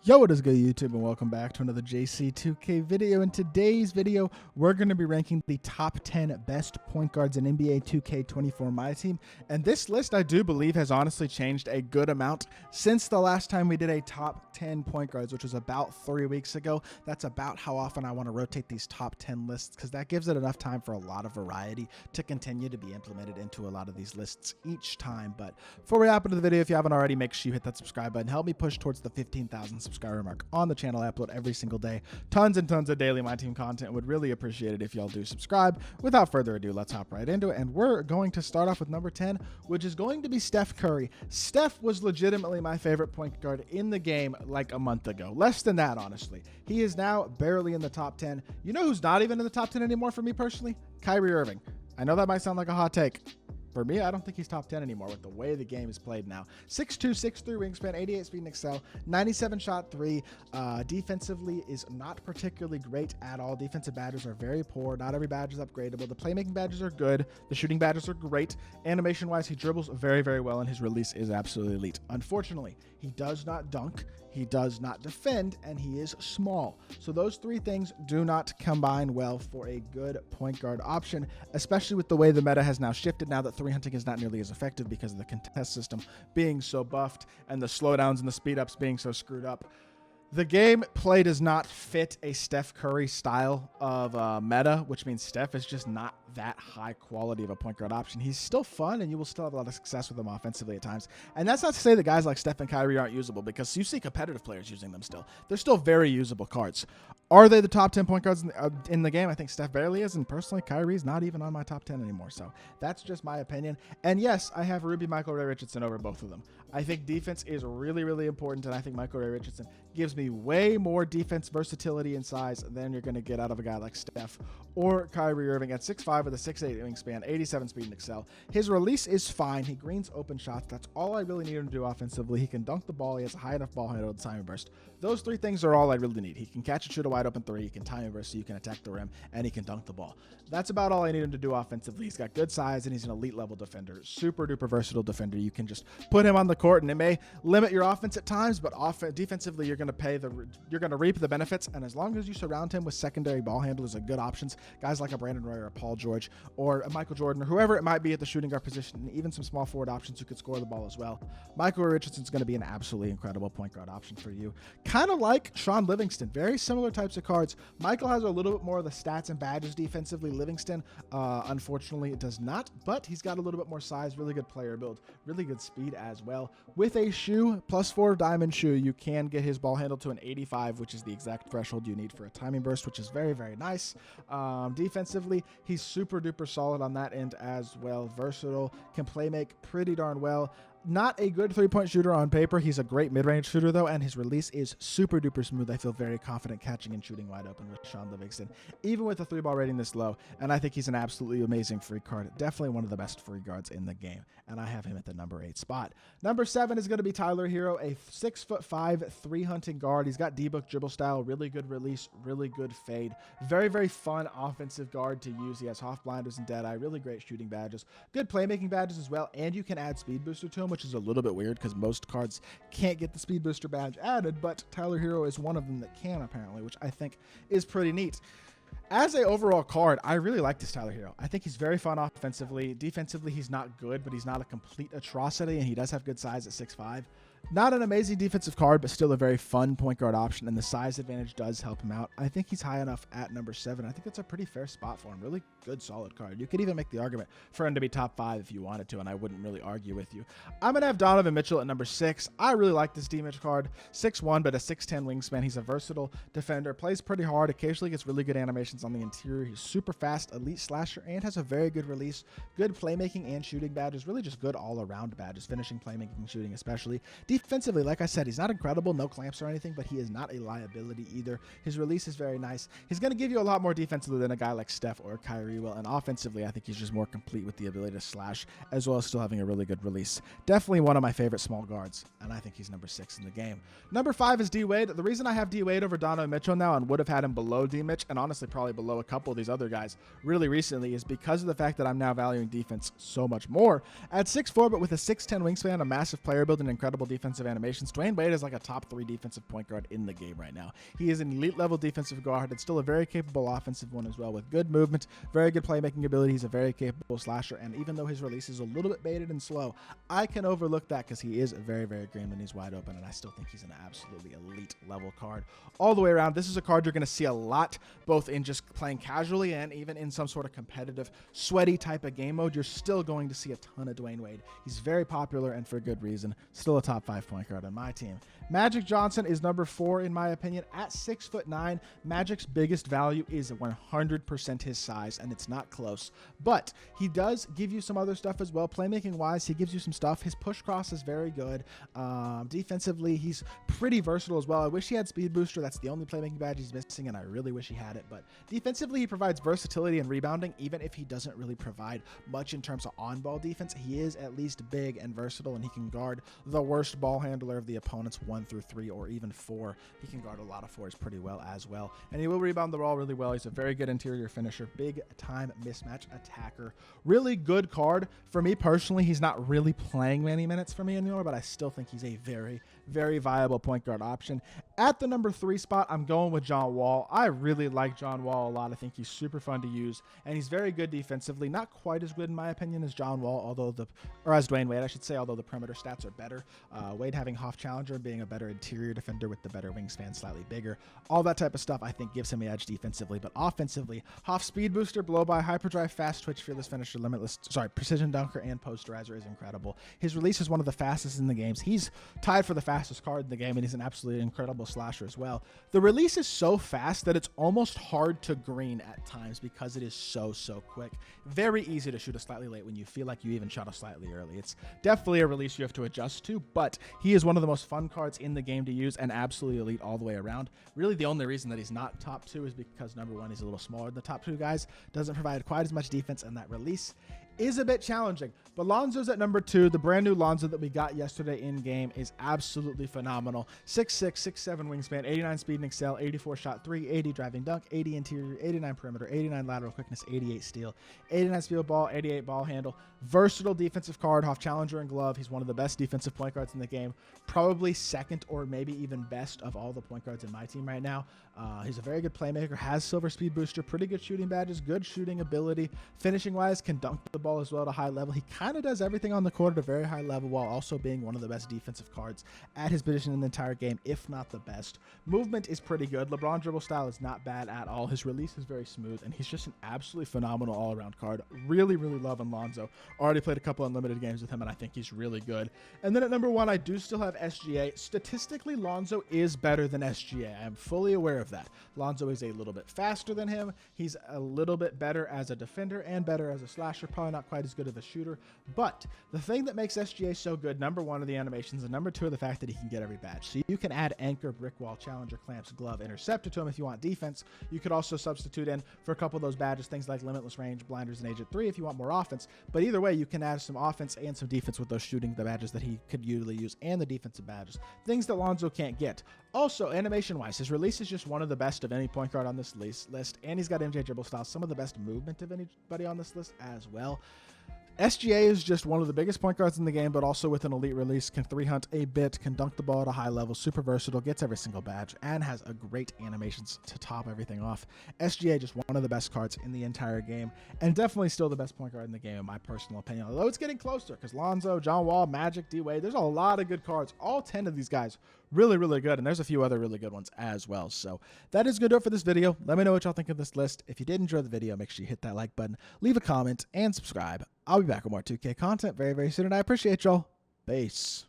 Yo, what is good, YouTube, and welcome back to another JC2K video. In today's video, we're going to be ranking the top 10 best point guards in NBA 2K24 MyTEAM. And this list, I do believe, has honestly changed a good amount since the last time we did a top 10 point guards, which was about 3 weeks ago. That's about how often I want to rotate these top 10 lists, because that gives it enough time for a lot of variety to continue to be implemented into a lot of these lists each time. But before we hop into the video, if you haven't already, make sure you hit that subscribe button. Help me push towards the 15,000 subscriber mark on the channel. I upload every single day, tons and tons of daily MyTEAM content. Would really appreciate it if y'all do subscribe. Without further ado, let's hop right into it, and we're going to start off with number 10, which is going to be Steph Curry. Steph was legitimately my favorite point guard in the game like a month ago. Less than that, honestly. He is now barely in the top 10. You know who's not even in the top 10 anymore for me personally? Kyrie Irving. I know that might sound like a hot take. For me, I don't think he's top 10 anymore with the way the game is played now. 6'2", 6'3", wingspan, 88 speed and excel, 97 shot three. Defensively is not particularly great at all. Defensive badges are very poor. Not every badge is upgradable. The playmaking badges are good. The shooting badges are great. Animation-wise, he dribbles very, very well, and his release is absolutely elite. Unfortunately, he does not dunk. He does not defend, and he is small. So those three things do not combine well for a good point guard option, especially with the way the meta has now shifted now that three hunting is not nearly as effective because of the contest system being so buffed and the slowdowns and the speed ups being so screwed up. The game play does not fit a Steph Curry style of meta, which means Steph is just not that high quality of a point guard option. He's still fun, and you will still have a lot of success with him offensively at times. And that's not to say that guys like Steph and Kyrie aren't usable, because you see competitive players using them still. They're still very usable cards. Are they the top 10 point guards in the game? I think Steph barely is, and personally, Kyrie's not even on my top 10 anymore. So that's just my opinion. And yes, I have Ruby Michael Ray Richardson over both of them. I think defense is really, really important, and I think Michael Ray Richardson gives me way more defense versatility and size than you're going to get out of a guy like Steph or Kyrie Irving at 6'5" with a 6'8" wingspan, 87 speed and excel. His release is fine. He greens open shots. That's all I really need him to do offensively. He can dunk the ball. He has a high enough ball handle with time and burst. Those three things are all I really need. He can catch and shoot a wide open three. He can time and burst so you can attack the rim, and he can dunk the ball. That's about all I need him to do offensively. He's got good size, and he's an elite level defender. Super duper versatile defender. You can just put him on the court, and it may limit your offense at times, but defensively you're going to reap the benefits. And as long as you surround him with secondary ball handlers and good options, guys like a Brandon Roy or a Paul George or a Michael Jordan or whoever it might be at the shooting guard position, and even some small forward options who could score the ball as well, Michael Richardson's going to be an absolutely incredible point guard option for you. Kind of like Sean Livingston, very similar types of cards. Michael has a little bit more of the stats and badges defensively. Livingston, unfortunately, does not, but he's got a little bit more size, really good player build, really good speed as well. With a shoe, +4 diamond shoe, you can get his ball handle to an 85, which is the exact threshold you need for a timing burst, which is very, very nice. Defensively, he's super duper solid on that end as well. Versatile, can play make pretty darn well. Not a good three-point shooter on paper. He's a great mid-range shooter, though, and his release is super duper smooth. I feel very confident catching and shooting wide open with Sean Livingston, even with a three-ball rating this low, and I think he's an absolutely amazing free card. Definitely one of the best free guards in the game, and I have him at the number 8 spot. Number 7 is going to be Tyler Hero, a 6'5", three-hunting guard. He's got D-book dribble style, really good release, really good fade. Very, very fun offensive guard to use. He has Hoff blinders and Deadeye, really great shooting badges, good playmaking badges as well, and you can add speed booster to him, which is a little bit weird because most cards can't get the speed booster badge added, but Tyler Hero is one of them that can, apparently, which I think is pretty neat. As a overall card, I really like this Tyler Hero. I think he's very fun offensively. Defensively, he's not good, but he's not a complete atrocity, and he does have good size at 6'5". Not an amazing defensive card, but still a very fun point guard option, and the size advantage does help him out. I think he's high enough at number 7. I think that's a pretty fair spot for him. Really good, solid card. You could even make the argument for him to be top 5 if you wanted to, and I wouldn't really argue with you. I'm going to have Donovan Mitchell at number 6. I really like this D-Mitch card. 6'1", but a 6'10" wingspan. He's a versatile defender, plays pretty hard, occasionally gets really good animations on the interior. He's super fast, elite slasher, and has a very good release, good playmaking and shooting badges, really just good all-around badges, finishing, playmaking, and shooting especially. Defensively, like I said, he's not incredible, no clamps or anything, but he is not a liability either. His release is very nice. He's going to give you a lot more defensively than a guy like Steph or Kyrie will, and offensively, I think he's just more complete with the ability to slash, as well as still having a really good release. Definitely one of my favorite small guards, and I think he's number 6 in the game. Number 5 is D-Wade. The reason I have D-Wade over Donovan Mitchell now, and would have had him below D-Mitch, and honestly probably below a couple of these other guys really recently, is because of the fact that I'm now valuing defense so much more. At 6'4", but with a 6'10" wingspan, a massive player build, and incredible defense, defensive animations. Dwayne Wade is like a top 3 defensive point guard in the game right now. He is an elite level defensive guard and still a very capable offensive one as well, with good movement, very good playmaking ability. He's a very capable slasher, and even though his release is a little bit baited and slow, I can overlook that because he is very, very green when he's wide open, and I still think he's an absolutely elite level card all the way around. This is a card you're going to see a lot, both in just playing casually and even in some sort of competitive, sweaty type of game mode. You're still going to see a ton of Dwayne Wade. He's very popular and for good reason. Still a top 5 point guard on my team. Magic Johnson is number 4 in my opinion. At 6'9", Magic's biggest value is 100% his size, and it's not close. But he does give you some other stuff as well. Playmaking wise, he gives you some stuff. His push cross is very good. Defensively, he's pretty versatile as well. I wish he had speed booster. That's the only playmaking badge he's missing, and I really wish he had it. But defensively, he provides versatility and rebounding, even if he doesn't really provide much in terms of on-ball defense. He is at least big and versatile, and he can guard the worst ball handler of the opponents 1 through 3 or even 4. He can guard a lot of 4s pretty well as well, and he will rebound the ball really well. He's a very good interior finisher, big time mismatch attacker, really good card. For me personally, he's not really playing many minutes for me anymore, but I still think he's a very, very viable point guard option. At the number 3 spot, I'm going with John Wall. I really like John Wall a lot. I think he's super fun to use, and he's very good defensively. Not quite as good in my opinion as John Wall, as Dwayne Wade, I should say, although the perimeter stats are better. Wade having Hoff Challenger, being a better interior defender with the better wingspan, slightly bigger. All that type of stuff I think gives him the edge defensively, but offensively, Hoff speed booster, blow by, hyperdrive, fast twitch, fearless finisher, precision dunker, and posterizer is incredible. His release is one of the fastest in the games. He's tied for the fastest card in the game, and he's an absolutely incredible slasher as well. The release is so fast that it's almost hard to green at times because it is so quick. Very easy to shoot a slightly late when you feel like you even shot a slightly early. It's definitely a release you have to adjust to, but he is one of the most fun cards in the game to use and absolutely elite all the way around. Really, the only reason that he's not top 2 is because number 1, he's a little smaller than the top 2 guys, doesn't provide quite as much defense, and that release is a bit challenging. But Lonzo's at number 2. The brand new Lonzo that we got yesterday in game is absolutely phenomenal. 6'6", 6'7" wingspan, 89 speed and excel, 84 shot 3, 80 driving dunk, 80 interior, 89 perimeter, 89 lateral quickness, 88 steal, 89 steal ball, 88 ball handle. Versatile defensive card, Hoff Challenger and glove. He's one of the best defensive point guards in the game. Probably second or maybe even best of all the point guards in my team right now. He's a very good playmaker, has silver speed booster, pretty good shooting badges, good shooting ability. Finishing wise, can dunk the ball as well at a high level. He kind of does everything on the court at a very high level while also being one of the best defensive cards at his position in the entire game, if not the best. Movement is pretty good. LeBron dribble style is not bad at all. His release is very smooth, and he's just an absolutely phenomenal all-around card. Really loving Lonzo. Already played a couple unlimited games with him, and I think he's really good. And then at number 1, I do still have SGA. Statistically, Lonzo is better than SGA. I am fully aware of that. Lonzo is a little bit faster than him. He's a little bit better as a defender and better as a slasher. Probably not quite as good of a shooter. But the thing that makes SGA so good, number 1 are the animations, and number 2 are the fact that he can get every badge. So you can add anchor, brick wall, challenger, clamps, glove, interceptor to him if you want defense. You could also substitute in for a couple of those badges, things like limitless range, blinders, and age at 3 if you want more offense. But either way, you can add some offense and some defense with those shooting, the badges that he could usually use, and the defensive badges. Things that Lonzo can't get. Also, animation-wise, his release is just one of the best of any point guard on this list, and he's got MJ dribble style, some of the best movement of anybody on this list as well. SGA is just one of the biggest point guards in the game, but also with an elite release, can 3-hunt a bit, can dunk the ball at a high level, super versatile, gets every single badge, and has a great animations to top everything off. SGA just one of the best cards in the entire game, and definitely still the best point guard in the game in my personal opinion, although it's getting closer because Lonzo, John Wall, Magic, D-Wade, there's a lot of good cards. All 10 of these guys really good, and there's a few other really good ones as well. So that is going to do it for this video. Let me know what y'all think of this list. If you did enjoy the video, make sure you hit that like button, leave a comment, and subscribe. I'll be back with more 2K content very soon, and I appreciate y'all. Peace.